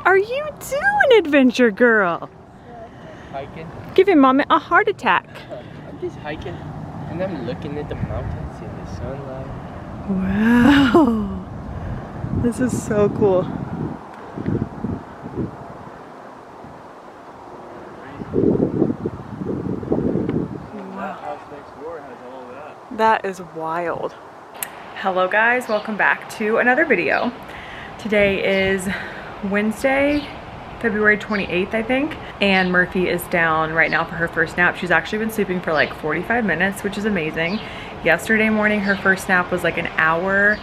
are you doing, adventure girl? Hiking. Giving Mom a heart attack. I'm just hiking and I'm looking at the mountains in the sunlight. Wow. This is so cool. That house next door has all of that. That is wild. Hello guys, welcome back to another video. Today is Wednesday, February 28th, I think, and Murphy is down right now for her first nap. She's actually been sleeping for like 45 minutes, which is amazing. Yesterday morning, her first nap was like an hour,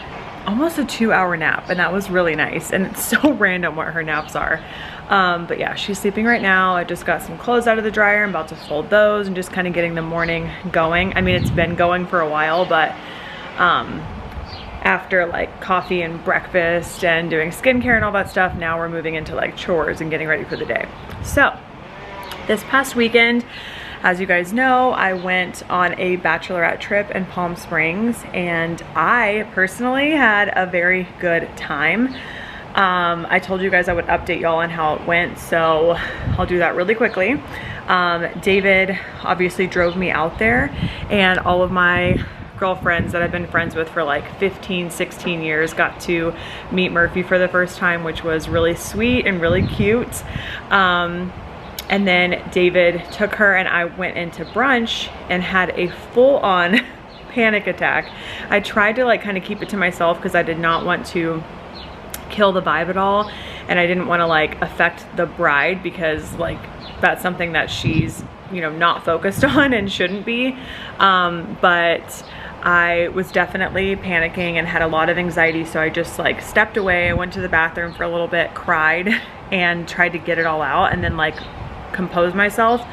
almost a 2-hour nap, and that was really nice. And it's so random what her naps are. But yeah, she's sleeping right now. I just got some clothes out of the dryer. I'm about to fold those and just kind of getting the morning going. I mean, it's been going for a while, but after like coffee and breakfast and doing skincare and all that stuff, now we're moving into like chores and getting ready for the day. So this past weekend, as you guys know, I went on a bachelorette trip in Palm Springs, and I personally had a very good time. I told you guys I would update y'all on how it went, so I'll do that really quickly. David obviously drove me out there, and all of my girlfriends that I've been friends with for like 15, 16 years got to meet Murphy for the first time, which was really sweet and really cute. And then David took her and I went into brunch and had a full-on panic attack. I tried to like kind of keep it to myself because I did not want to kill the vibe at all, and I didn't want to like affect the bride because like that's something that she's, you know, not focused on and shouldn't be. But I was definitely panicking and had a lot of anxiety, so I just like stepped away. I went to the bathroom for a little bit, cried, and tried to get it all out, and then like compose myself,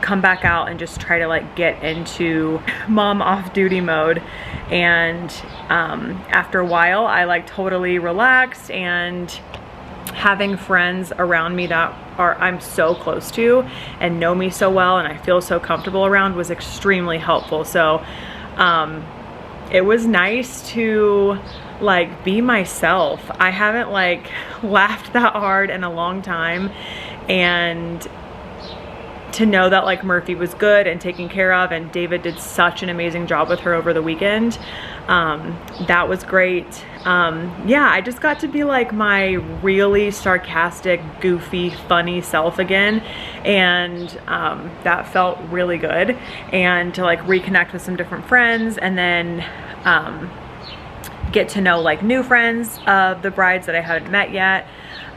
come back out, and just try to like get into mom off duty mode. And after a while I like totally relaxed, and having friends around me that I'm so close to and know me so well and I feel so comfortable around was extremely helpful. So it was nice to like be myself. I haven't like laughed that hard in a long time, and to know that like Murphy was good and taken care of, and David did such an amazing job with her over the weekend. That was great. Yeah, I just got to be like my really sarcastic, goofy, funny self again, and that felt really good. And to like reconnect with some different friends, and then get to know like new friends of the brides that I haven't met yet.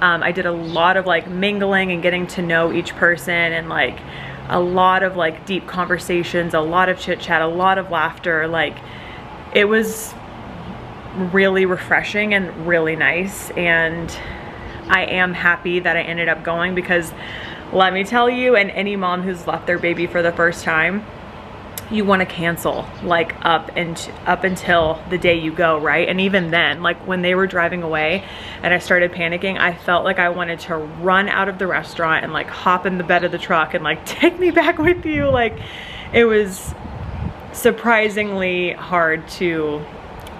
I did a lot of like mingling and getting to know each person, and like a lot of like deep conversations, a lot of chit chat, a lot of laughter. Like it was really refreshing and really nice, and I am happy that I ended up going, because let me tell you, and any mom who's left their baby for the first time, you want to cancel like up until the day you go, right? And even then, like when they were driving away and I started panicking, I felt like I wanted to run out of the restaurant and like hop in the bed of the truck and like take me back with you. Like it was surprisingly hard to,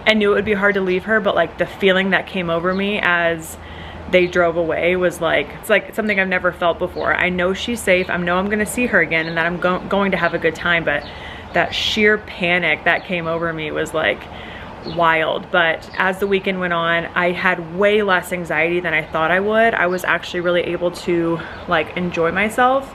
I knew it would be hard to leave her, but like the feeling that came over me as they drove away was like, it's like something I've never felt before. I know she's safe, I know I'm gonna see her again, and that I'm going to have a good time, but that sheer panic that came over me was like wild. But as the weekend went on, I had way less anxiety than I thought I would. I was actually really able to like enjoy myself.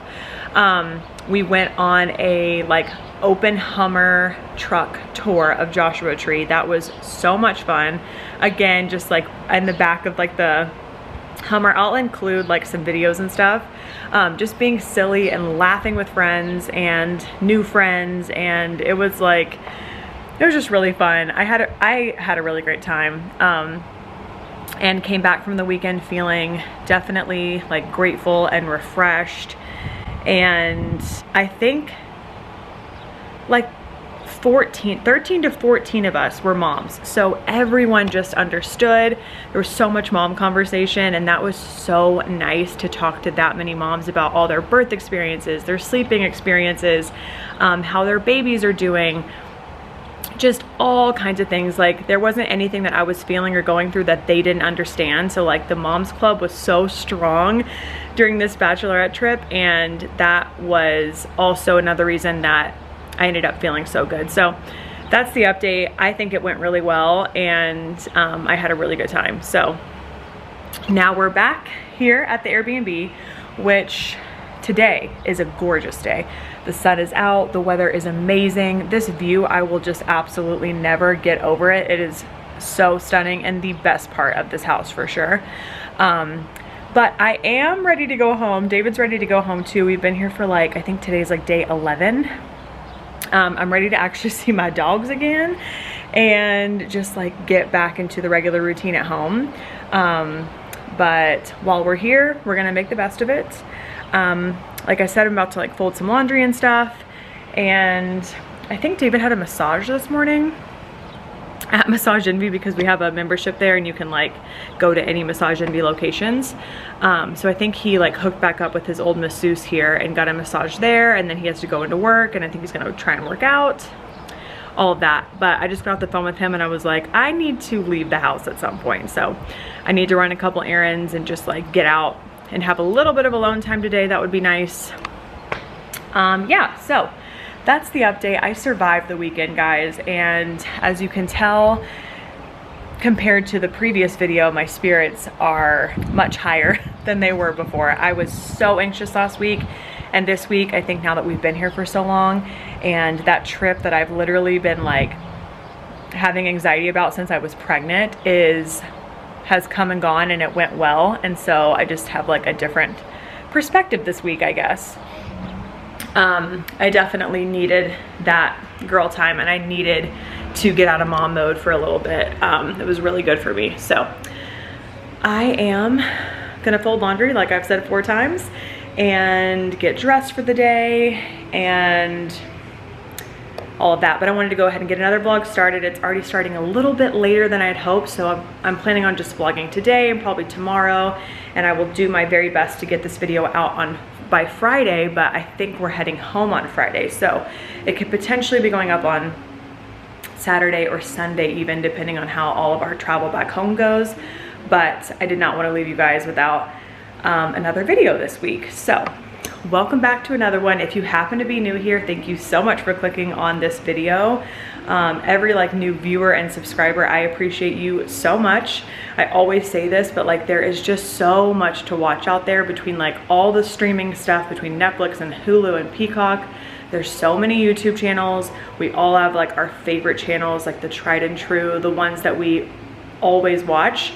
We went on a like open Hummer truck tour of Joshua Tree. That was so much fun. Again, just like in the back of like the Hummer, I'll include like some videos and stuff. Just being silly and laughing with friends and new friends, and it was like, it was just really fun. I had a really great time, and came back from the weekend feeling definitely like grateful and refreshed. And I think like 13 to 14 of us were moms, so everyone just understood. There was so much mom conversation, and that was so nice to talk to that many moms about all their birth experiences, their sleeping experiences, how their babies are doing, just all kinds of things. Like there wasn't anything that I was feeling or going through that they didn't understand. So like the Moms Club was so strong during this bachelorette trip, and that was also another reason that I ended up feeling so good. So that's the update. I think it went really well, and I had a really good time. So now we're back here at the Airbnb, which today is a gorgeous day. The sun is out, the weather is amazing. This view, I will just absolutely never get over it. It is so stunning and the best part of this house for sure. But I am ready to go home. David's ready to go home too. We've been here for like, I think today's like day 11. I'm ready to actually see my dogs again and just like get back into the regular routine at home. But while we're here, we're gonna make the best of it. Like I said, I'm about to like fold some laundry and stuff. And I think David had a massage this morning at Massage Envy, because we have a membership there and you can like go to any Massage Envy locations. So I think he like hooked back up with his old masseuse here and got a massage there, and then he has to go into work, and I think he's gonna try and work out, all of that. But I just got off the phone with him and I was like, I need to leave the house at some point. So I need to run a couple errands and just like get out and have a little bit of alone time today. That would be nice. Yeah, so that's the update. I survived the weekend, guys, and as you can tell, compared to the previous video, my spirits are much higher than they were before. I was so anxious last week, and this week, I think now that we've been here for so long, and that trip that I've literally been like having anxiety about since I was pregnant has come and gone, and it went well. And so I just have like a different perspective this week, I guess. I definitely needed that girl time, and I needed to get out of mom mode for a little bit. It was really good for me. So I am gonna fold laundry like I've said 4 times and get dressed for the day and all of that. But I wanted to go ahead and get another vlog started. It's already starting a little bit later than I had hoped, so I'm planning on just vlogging today and probably tomorrow, and I will do my very best to get this video out by Friday, but I think we're heading home on Friday, so it could potentially be going up on Saturday or Sunday even, depending on how all of our travel back home goes. But I did not want to leave you guys without another video this week. So welcome back to another one. If you happen to be new here, thank you so much for clicking on this video. Every like new viewer and subscriber, I appreciate you so much. I always say this, but like there is just so much to watch out there between like all the streaming stuff, between Netflix and Hulu and Peacock. There's so many YouTube channels. We all have like our favorite channels, like the tried and true, the ones that we always watch.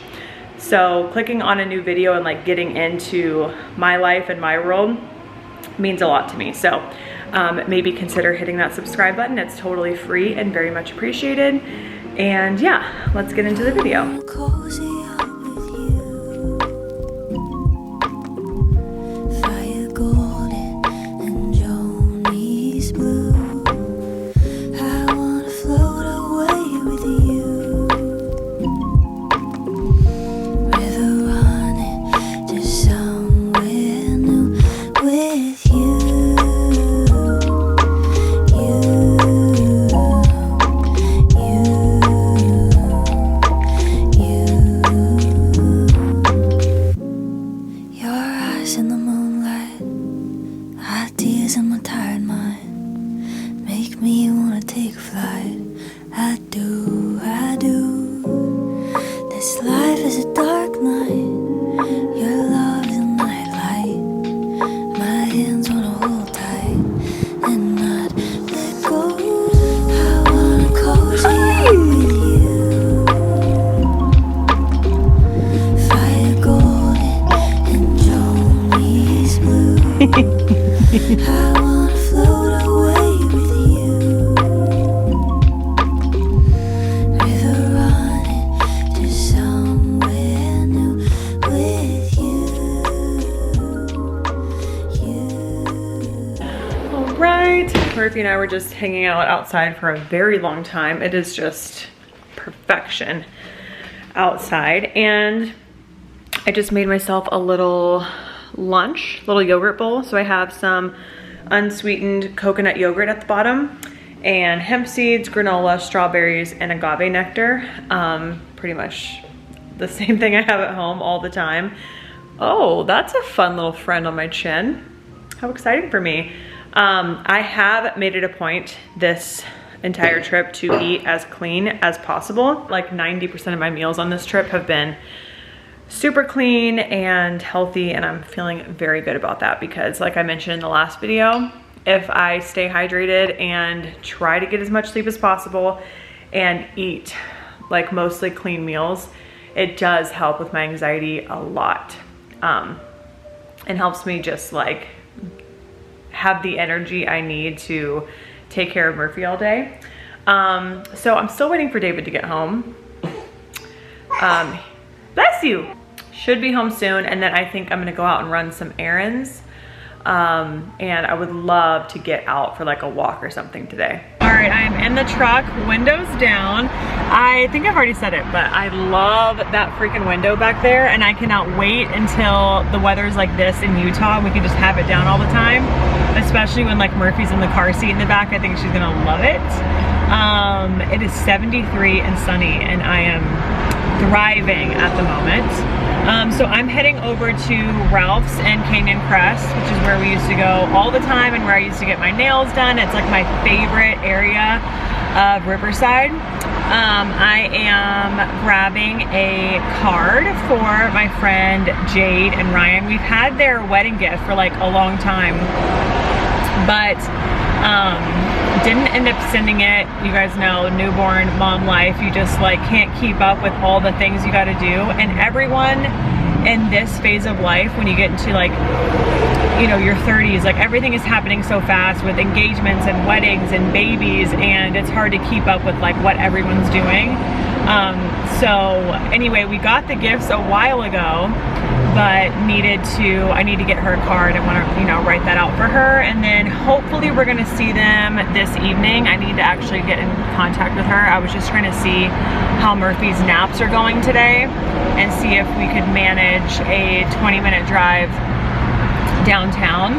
So clicking on a new video and like getting into my life and my world means a lot to me. So maybe consider hitting that subscribe button. It's totally free and very much appreciated. And yeah, let's get into the video. Murphy and I were just hanging out outside for a very long time. It is just perfection outside, and I just made myself a little lunch, little yogurt bowl. So I have some unsweetened coconut yogurt at the bottom, and hemp seeds, granola, strawberries, and agave nectar. Pretty much the same thing I have at home all the time. Oh, that's a fun little friend on my chin. How exciting for me. I have made it a point this entire trip to eat as clean as possible. Like 90% of my meals on this trip have been super clean and healthy, and I'm feeling very good about that because, like I mentioned in the last video, if I stay hydrated and try to get as much sleep as possible and eat like mostly clean meals, it does help with my anxiety a lot. And helps me just like have the energy I need to take care of Murphy all day. So I'm still waiting for David to get home. Bless you. Should be home soon, and then I think I'm gonna go out and run some errands. And I would love to get out for like a walk or something today. All right, I'm in the truck, windows down. I think I've already said it, but I love that freaking window back there, and I cannot wait until the weather's like this in Utah and we can just have it down all the time, especially when like Murphy's in the car seat in the back. I think she's gonna love it. It is 73 and sunny, and I am thriving at the moment. So I'm heading over to Ralph's in Canyon Crest, which is where we used to go all the time and where I used to get my nails done. It's like my favorite area of Riverside. I am grabbing a card for my friend Jade and Ryan. We've had their wedding gift for like a long time, but didn't end up sending it. You guys know, newborn mom life, you just like can't keep up with all the things you got to do. And everyone in this phase of life, when you get into like, you know, your 30s, like everything is happening so fast with engagements and weddings and babies, and it's hard to keep up with like what everyone's doing. So anyway, we got the gifts a while ago, but I need to get her a card. I want to, you know, write that out for her, and then hopefully we're going to see them this evening. I need to actually get in contact with her. I was just trying to see how Murphy's naps are going today and see if we could manage a 20-minute drive downtown.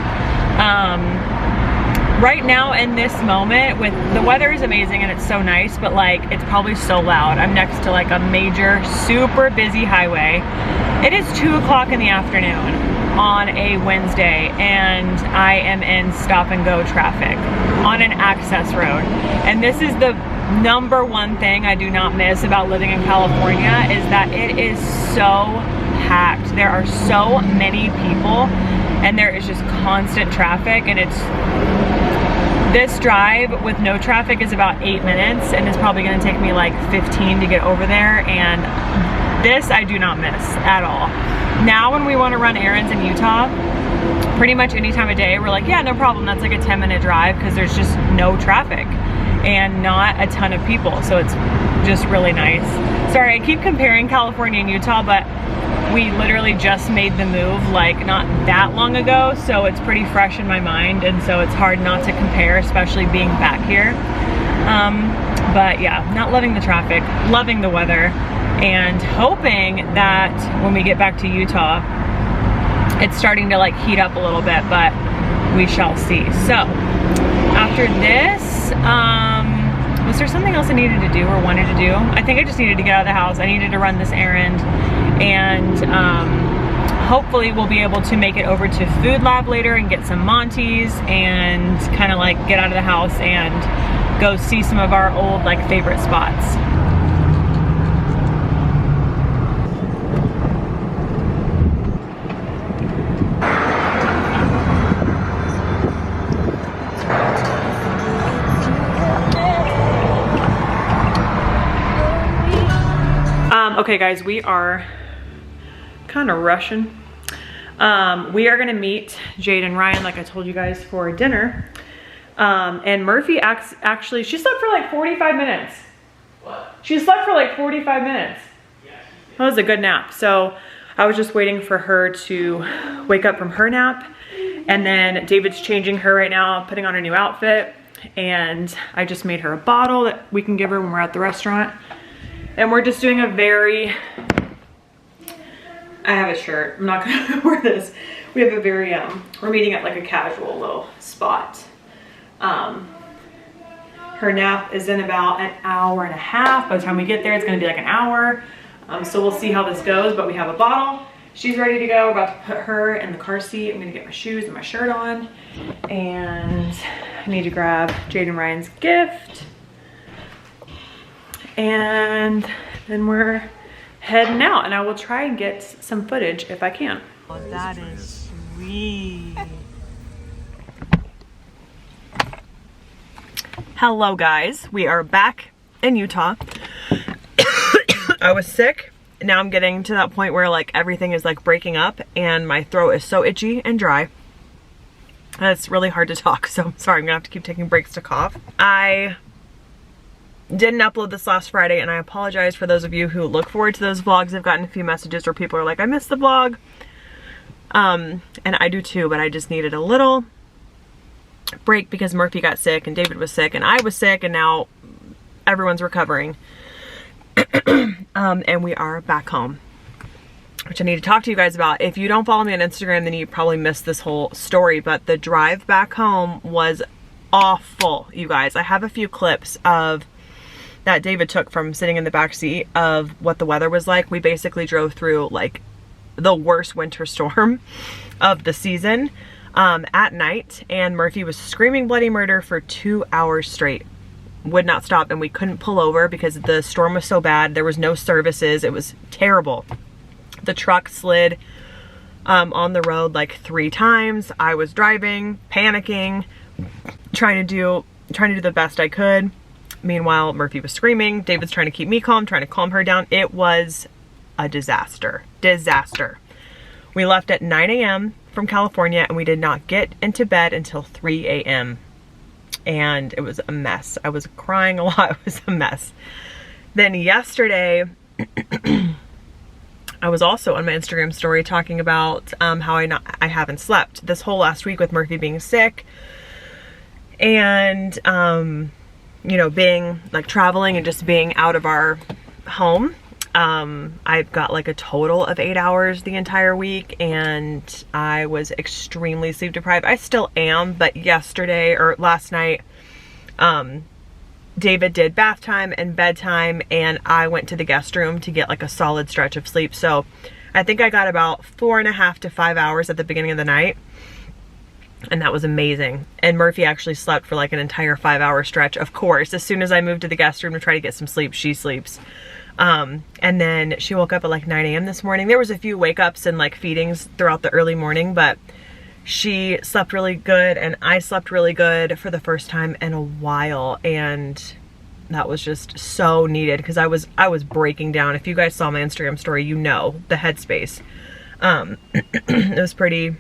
Right now in this moment, with the weather is amazing and it's so nice, but like it's probably so loud. I'm next to like a major, super busy highway. It is 2 o'clock in the afternoon on a Wednesday, and I am in stop and go traffic on an access road. And this is the number one thing I do not miss about living in California, is that it is so packed. There are so many people and there is just constant traffic, and this drive with no traffic is about 8 minutes, and it's probably gonna take me like 15 to get over there, and this I do not miss at all. Now when we wanna run errands in Utah, pretty much any time of day, we're like, yeah, no problem, that's like a 10-minute drive, because there's just no traffic and not a ton of people, so it's just really nice. Sorry, I keep comparing California and Utah, but we literally just made the move like not that long ago, so it's pretty fresh in my mind, and so it's hard not to compare, especially being back here. But yeah, not loving the traffic, loving the weather, and hoping that when we get back to Utah, it's starting to like heat up a little bit, but we shall see. So after this, was there something else I needed to do or wanted to do? I think I just needed to get out of the house. I needed to run this errand, and hopefully we'll be able to make it over to Food Lab later and get some Monty's and kind of like get out of the house and go see some of our old like favorite spots. Okay guys, we are kind of rushing. We are gonna meet Jade and Ryan, like I told you guys, for dinner. And Murphy actually, she slept for like 45 minutes. What? She slept for like 45 minutes. Yeah, that was a good nap. So I was just waiting for her to wake up from her nap. And then David's changing her right now, putting on a new outfit. And I just made her a bottle that we can give her when we're at the restaurant. And we're just doing a very, I have a shirt, I'm not gonna wear this. We have a very, we're meeting at like a casual little spot. And Her nap is in about an hour and a half. By the time we get there, it's gonna be like an hour. So we'll see how this goes, but we have a bottle. She's ready to go. We're about to put her in the car seat. I'm gonna get my shoes and my shirt on. And I need to grab Jade and Ryan's gift. And then we're heading out, and I will try and get some footage if I can. Oh, that is sweet. Hello guys, we are back in Utah. I was sick. Now I'm getting to that point where like everything is like breaking up and my throat is so itchy and dry. It's really hard to talk, so I'm sorry, I'm gonna have to keep taking breaks to cough. I didn't upload this last Friday, and I apologize for those of you who look forward to those vlogs. I've gotten a few messages where people are like, I missed the vlog. And I do too, but I just needed a little break because Murphy got sick and David was sick and I was sick, and now everyone's recovering. And we are back home, which I need to talk to you guys about. If you don't follow me on Instagram, then you probably missed this whole story, but the drive back home was awful, you guys. I have a few clips of that David took from sitting in the back seat of what the weather was like. We basically drove through like the worst winter storm of the season at night, and Murphy was screaming bloody murder for 2 hours straight. Would not stop, and we couldn't pull over because the storm was so bad. There was no services. It was terrible. The truck slid on the road like 3 times. I was driving, panicking, trying to do the best I could. Meanwhile, Murphy was screaming. David's trying to keep me calm, trying to calm her down. It was a disaster. Disaster. We left at 9 a.m. from California, and we did not get into bed until 3 a.m. And it was a mess. I was crying a lot. It was a mess. Then yesterday, I was also on my Instagram story talking about how I haven't slept this whole last week with Murphy being sick. And, you know, being like traveling and just being out of our home. I've got like a total of 8 hours the entire week, and I was extremely sleep deprived. I still am, but yesterday or last night, David did bath time and bedtime, and I went to the guest room to get like a solid stretch of sleep. So I think I got about 4.5 to 5 hours at the beginning of the night, and that was amazing. And Murphy actually slept for like an entire 5-hour stretch. Of course, as soon as I moved to the guest room to try to get some sleep, she sleeps. And then she woke up at like 9 a.m. this morning. There was a few wake ups and like feedings throughout the early morning, but she slept really good, and I slept really good for the first time in a while. And that was just so needed because I was breaking down. If you guys saw my Instagram story, you know the headspace. It was pretty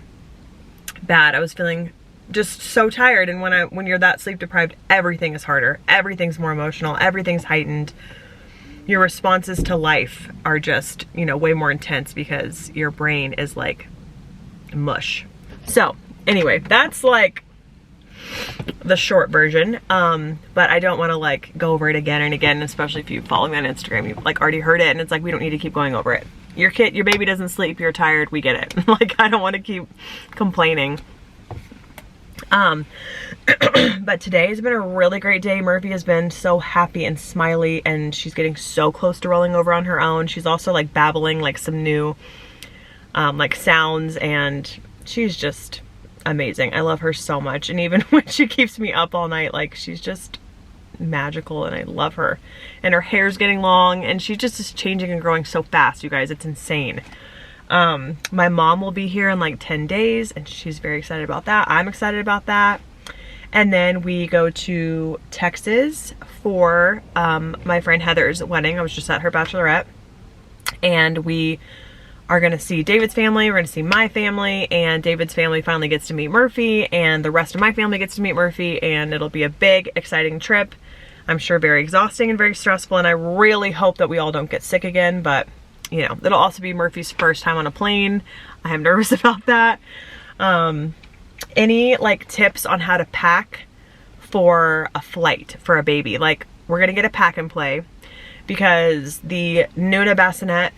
bad. I was feeling just so tired, and when you're that sleep deprived, everything is harder. Everything's more emotional. Everything's heightened. Your responses to life are just, you know, way more intense because your brain is like mush. So anyway, that's like the short version. But I don't want to like go over it again and again, especially if you follow me on Instagram. You've like already heard it, and it's like, we don't need to keep going over it. Your baby doesn't sleep, you're tired, we get it. Like, I don't want to keep complaining. But today has been a really great day. Murphy has been so happy and smiley, and she's getting so close to rolling over on her own. She's also like babbling like some new like sounds, and she's just amazing. I love her so much, and even when she keeps me up all night, like, she's just magical, and I love her. And her hair's getting long, and she just is changing and growing so fast, you guys. It's insane. My mom will be here in like 10 days, and she's very excited about that. I'm excited about that. And then we go to Texas for my friend Heather's wedding. I was just at her bachelorette, and we are gonna see David's family, we're gonna see my family, and David's family finally gets to meet Murphy, and the rest of my family gets to meet Murphy, and it'll be a big, exciting trip. I'm sure very exhausting and very stressful, and I really hope that we all don't get sick again, but you know, it'll also be Murphy's first time on a plane. I am nervous about that. Any like tips on how to pack for a flight for a baby? Like, we're gonna get a pack and play because the Nuna bassinet,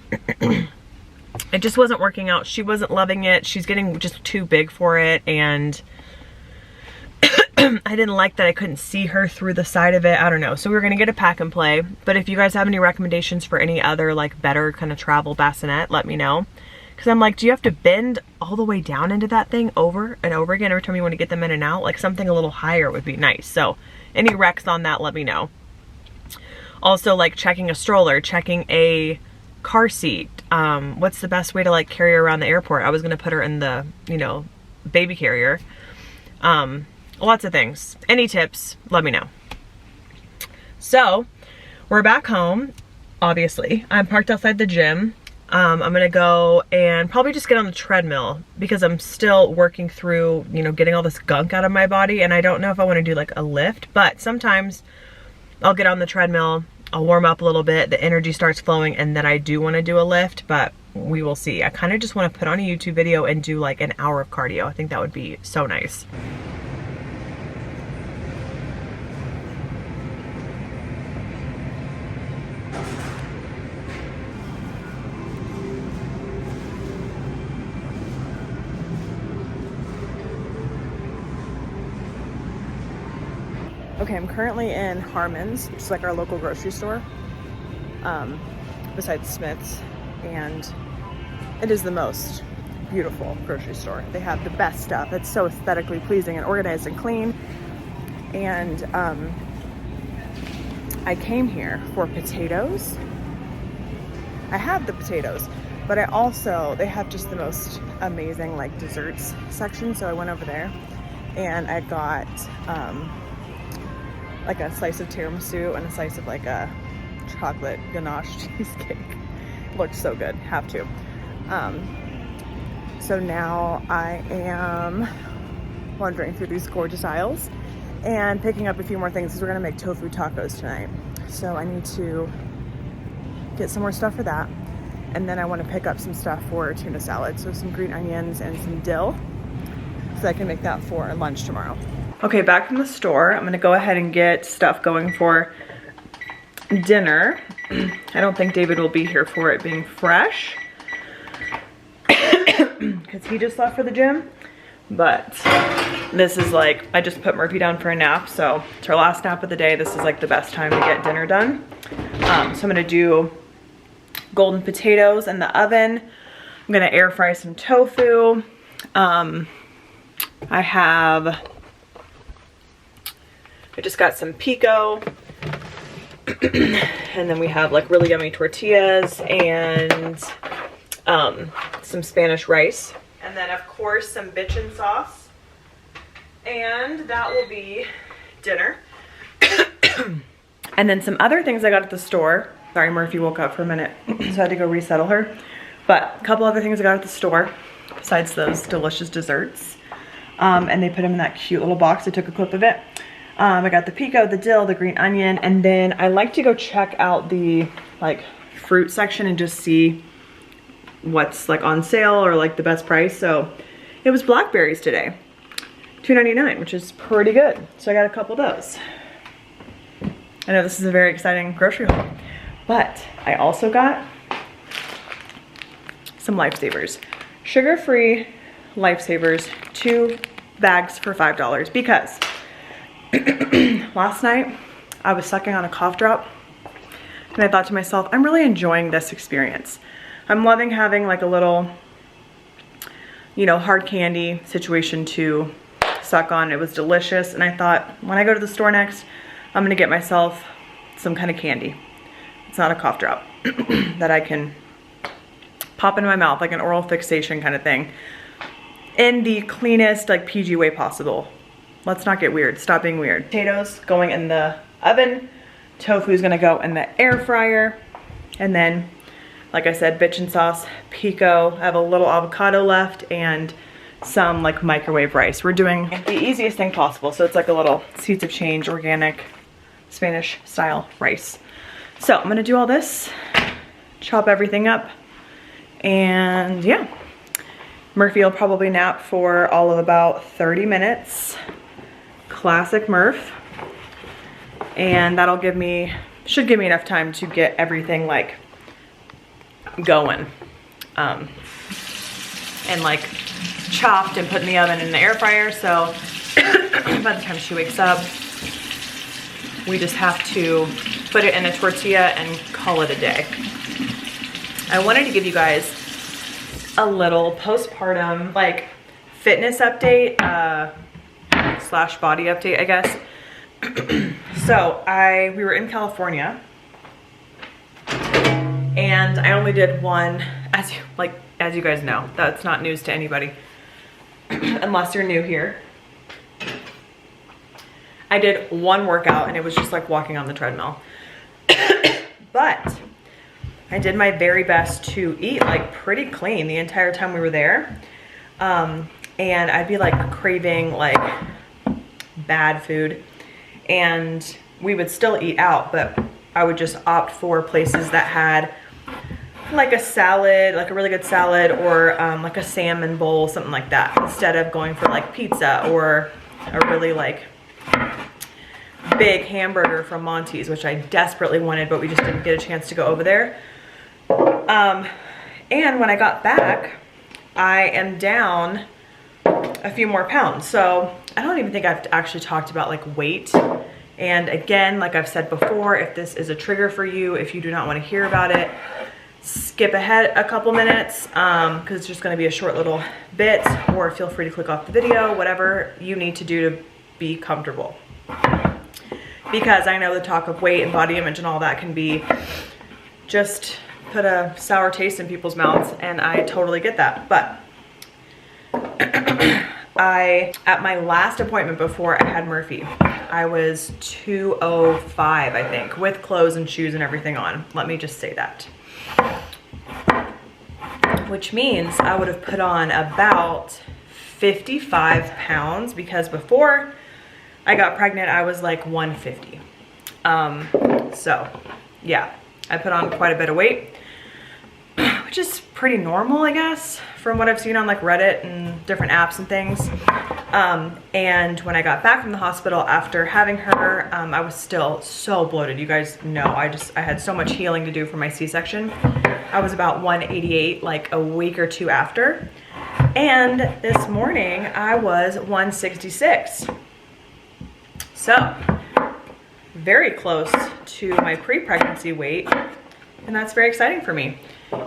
it just wasn't working out. She wasn't loving it. She's getting just too big for it, and I didn't like that I couldn't see her through the side of it. I don't know. So we were gonna get a pack and play. But if you guys have any recommendations for any other like better kind of travel bassinet, let me know. Cause I'm like, do you have to bend all the way down into that thing over and over again every time you want to get them in and out? Like something a little higher would be nice. So any recs on that, let me know. Also like checking a stroller, checking a car seat. What's the best way to like carry her around the airport? I was gonna put her in the, you know, baby carrier. Lots of things. Any tips, let me know. So we're back home, obviously. I'm parked outside the gym. I'm gonna go and probably just get on the treadmill because I'm still working through, you know, getting all this gunk out of my body, and I don't know if I want to do like a lift, but sometimes I'll get on the treadmill, I'll warm up a little bit, the energy starts flowing, and then I do want to do a lift, but we will see. I kind of just want to put on a YouTube video and do like an hour of cardio. I think that would be so nice. Okay, I'm currently in Harmon's, which is like our local grocery store, besides Smith's, and it is the most beautiful grocery store. They have the best stuff. It's so aesthetically pleasing and organized and clean. And I came here for potatoes. I have the potatoes, but I also, they have just the most amazing like desserts section. So I went over there and I got like a slice of tiramisu and a slice of like a chocolate ganache cheesecake. Looked so good, have to. So now I am wandering through these gorgeous aisles and picking up a few more things because we're gonna make tofu tacos tonight. So I need to get some more stuff for that. And then I wanna pick up some stuff for tuna salad. So some green onions and some dill so I can make that for lunch tomorrow. Okay, back from the store. I'm gonna go ahead and get stuff going for dinner. I don't think David will be here for it being fresh because he just left for the gym. But this is like, I just put Murphy down for a nap, so it's our last nap of the day. This is like the best time to get dinner done. So I'm gonna do golden potatoes in the oven. I'm gonna air fry some tofu. I just got some pico, and then we have like really yummy tortillas and some Spanish rice. And then of course some bitchin sauce. And that will be dinner. And then some other things I got at the store. Sorry, Murphy woke up for a minute, so I had to go resettle her. But a couple other things I got at the store besides those delicious desserts. And they put them in that cute little box. I took a clip of it. I got the pico, the dill, the green onion, and then I like to go check out the like fruit section and just see what's like on sale or like the best price. So it was blackberries today, $2.99, which is pretty good. So I got a couple of those. I know this is a very exciting grocery haul, but I also got some Lifesavers, sugar-free Lifesavers, 2 bags for $5 because last night I was sucking on a cough drop and I thought to myself, I'm really enjoying this experience. I'm loving having like a little, you know, hard candy situation to suck on. It was delicious, and I thought when I go to the store next, I'm gonna get myself some kind of candy. It's not a cough drop that I can pop into my mouth, like an oral fixation kind of thing, in the cleanest, like PG way possible. Let's not get weird. Stop being weird. Potatoes going in the oven. Tofu is gonna go in the air fryer. And then, like I said, bitchin sauce, pico. I have a little avocado left and some like microwave rice. We're doing the easiest thing possible. So it's like a little Seeds of Change organic Spanish style rice. So I'm gonna do all this, chop everything up, and yeah. Murphy will probably nap for all of about 30 minutes. Classic Murph. And that'll give me, should give me enough time to get everything like going. And like chopped and put in the oven in the air fryer. So By the time she wakes up, we just have to put it in a tortilla and call it a day. I wanted to give you guys a little postpartum like fitness update slash body update, I guess. So we were in California and I only did one, as you guys know, that's not news to anybody unless you're new here. I did one workout and it was just like walking on the treadmill. But I did my very best to eat like pretty clean the entire time we were there. And I'd be like craving like bad food and we would still eat out, but I would just opt for places that had like a salad, like a really good salad, or like a salmon bowl, something like that, instead of going for like pizza or a really like big hamburger from Monty's, which I desperately wanted, but we just didn't get a chance to go over there. And when I got back, I am down a few more pounds. So I don't even think I've actually talked about like weight. And again, like I've said before, if this is a trigger for you, if you do not want to hear about it, skip ahead a couple minutes, because it's just going to be a short little bit, or feel free to click off the video, whatever you need to do to be comfortable. Because I know the talk of weight and body image and all that can be just put a sour taste in people's mouths, and I totally get that. But at my last appointment before I had Murphy, I was 205, I think, with clothes and shoes and everything on. Let me just say that. Which means I would have put on about 55 pounds, because before I got pregnant, I was like 150. So yeah, I put on quite a bit of weight, which is pretty normal, I guess, from what I've seen on like Reddit and different apps and things. And when I got back from the hospital after having her, I was still so bloated. You guys know, I had so much healing to do for my C-section. I was about 188 like a week or two after. And this morning I was 166. So very close to my pre-pregnancy weight. And that's very exciting for me,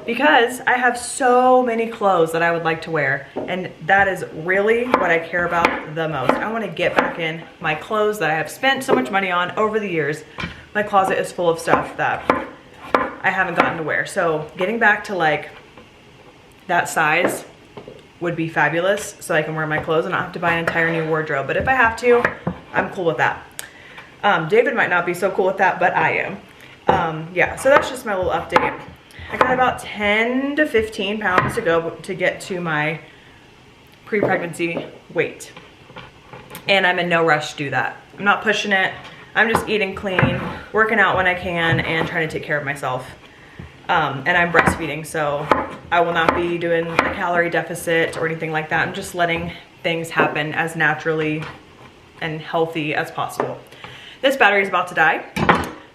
because I have so many clothes that I would like to wear, and that is really what I care about the most. I want to get back in my clothes that I have spent so much money on over the years. My closet is full of stuff that I haven't gotten to wear. So getting back to like that size would be fabulous, so I can wear my clothes and not have to buy an entire new wardrobe. But if I have to, I'm cool with that. David might not be so cool with that, but I am. Yeah, so that's just my little update. I got about 10 to 15 pounds to go to get to my pre-pregnancy weight. And I'm in no rush to do that. I'm not pushing it. I'm just eating clean, working out when I can, and trying to take care of myself. And I'm breastfeeding, so I will not be doing a calorie deficit or anything like that. I'm just letting things happen as naturally and healthy as possible. This battery is about to die.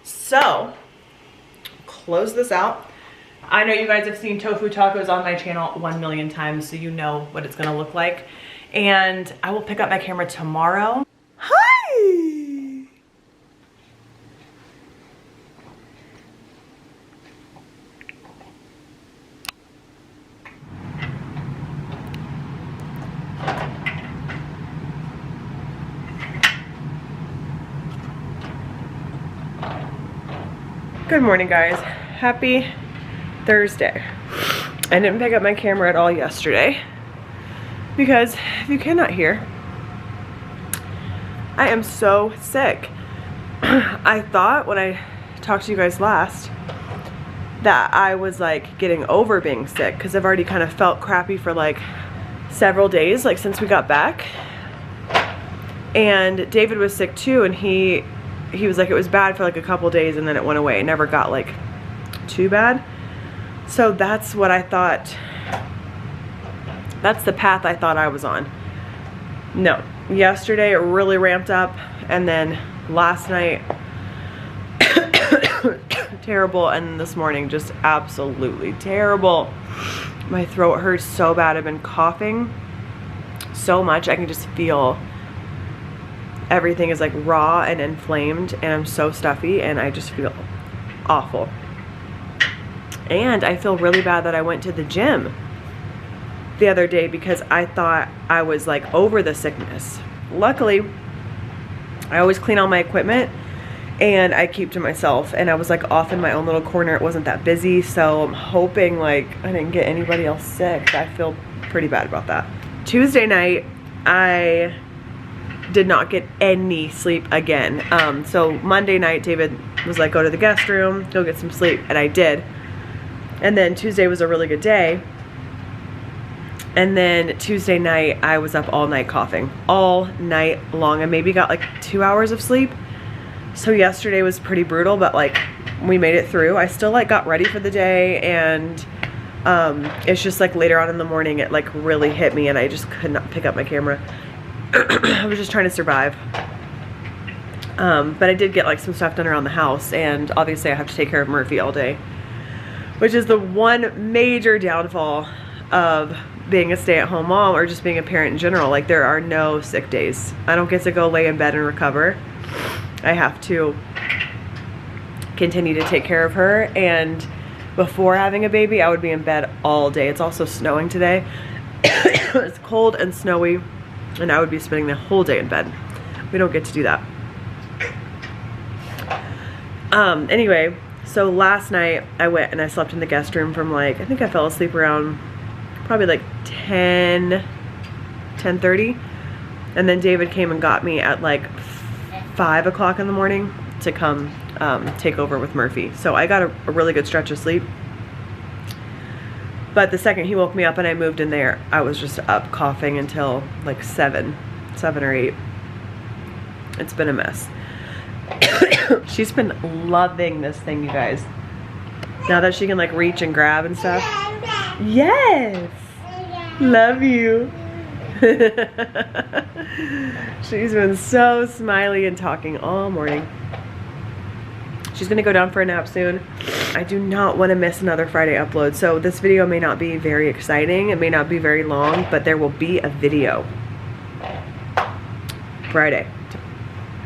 So, close this out. I know you guys have seen tofu tacos on my channel 1 million times, so you know what it's gonna look like. And I will pick up my camera tomorrow. Hi! Good morning, guys. Happy Thursday. I didn't pick up my camera at all yesterday because, if you cannot hear, I am so sick. I thought when I talked to you guys last that I was like getting over being sick, because I've already kind of felt crappy for like several days, like since we got back. And David was sick too, and he was like, it was bad for like a couple days and then it went away. It never got like too bad. So that's what I thought, that's the path I thought I was on. No, yesterday it really ramped up, and then last night terrible, and this morning just absolutely terrible. My throat hurts so bad. I've been coughing so much. I can just feel everything is like raw and inflamed, and I'm so stuffy, and I just feel awful. And I feel really bad that I went to the gym the other day because I thought I was like over the sickness. Luckily, I always clean all my equipment and I keep to myself, and I was like off in my own little corner. It wasn't that busy, so I'm hoping like I didn't get anybody else sick. I feel pretty bad about that. Tuesday night, I did not get any sleep again. So Monday night, David was like, go to the guest room, go get some sleep, and I did. And then Tuesday was a really good day. And then Tuesday night, I was up all night coughing, all night long. I maybe got like 2 hours of sleep. So yesterday was pretty brutal, but like we made it through. I still like got ready for the day, and it's just like later on in the morning, it like really hit me, and I just could not pick up my camera. I was just trying to survive. But I did get like some stuff done around the house, and obviously I have to take care of Murphy all day, which is the one major downfall of being a stay-at-home mom, or just being a parent in general. Like, there are no sick days. I don't get to go lay in bed and recover. I have to continue to take care of her, and before having a baby, I would be in bed all day. It's also snowing today. It's cold and snowy, and I would be spending the whole day in bed. We don't get to do that. Anyway, so last night I went and I slept in the guest room from like, I think I fell asleep around probably like 10:30, and then David came and got me at like 5 o'clock in the morning to come take over with Murphy. So I got a really good stretch of sleep. But the second he woke me up and I moved in there, I was just up coughing until like 7 or 8. It's been a mess. She's been loving this thing, you guys. Now that she can like reach and grab and stuff. Yes! Love you. She's been so smiley and talking all morning. She's gonna go down for a nap soon. I do not want to miss another Friday upload, so this video may not be very exciting, it may not be very long, but there will be a video Friday.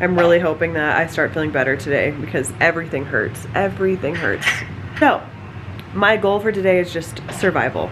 I'm really hoping that I start feeling better today, because everything hurts. Everything hurts. So, my goal for today is just survival.